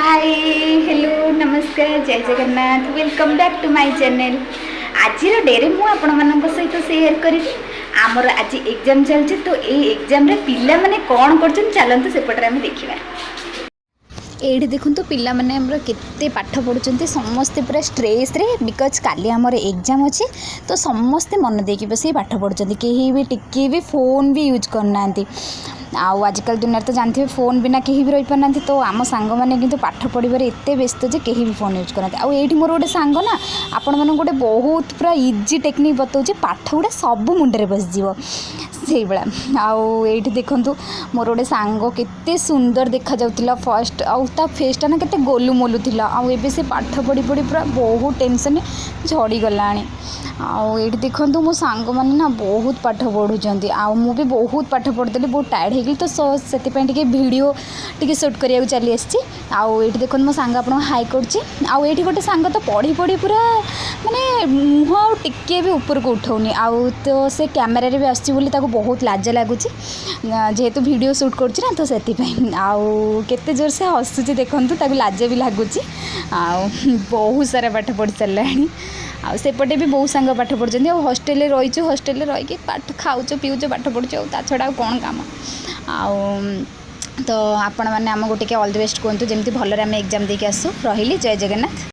हाय hello नमस्कार जय Jagannath welcome back to my channel. आज डे रे मु आपण मानक सहित शेयर करी आमर आज एग्जाम चलছে तो ए एग्जाम रे पिल्ला माने कोन करछन चलंतु सेपटरे हम देखिबा। एठी देखंतु पिल्ला माने हमर केते पाठ पढुचंती समस्ते पूरा स्ट्रेस रे बिकॉज काली हमर एग्जाम अछि तो समस्ते मन देकी बसी पाठ पढुचंती केही भी टिके भी फोन भी यूज करनांती। आउ आजकल दुनिया तो जानते हैं फोन बिना कहीं भी रही पाना तो आम सांग मैंने कि पाठ पढ़वर एत व्यस्त जे कहीं भी फोन यूज करते आईटी मोर गोटे सांग ना आपण मन गोटे बहुत पूरा इजी टेक्निक बताऊँ पाठ गुड़ा सब मुंडे बसज से भाया आईटी देखूँ मोर गोटे सांग केते सुंदर देखा जाउतिला फर्स्ट आउ ता फेसटा ना केते गोलू मोलू थिला आउ एबे से पाठ पढ़ी पढ़ी पूरा बहुत टेंशन झड़ी गलानी। आईटी देखूँ मो सांग मैंने ना बहुत पाठ पढ़ुंट आउ भी बहुत पाठ पढ़ी बहुत टायर्ड होगी तो से वीडियो टी सुट करा चली आसी। आईटी देखो मो सांग आप हाई कर गोटे सांग तो पढ़ी पढ़ी पूरा माने मुँह टिके भी ऊपर को उठाऊनी आउ तो से कैमेरा भी आसची बहुत लाज लगुच जेहेतु वीडियो शूट कर तो से केते जोर से हसुची देखूँ लाज भी लगुच बहुत सारा पाठ पढ़ी सारा सेपटे भी बहुत सांग पाठ पढ़ुंट हॉस्टेल रही हॉस्टेल रही पाठ खाऊच पीऊच पाठ पढ़ुच छड़ा कौन काम तो आपण मैंने आमको टे ऑल द बेस्ट कहतु जमी भलरे आम एग्जाम देके आसू रही जय जगन्नाथ।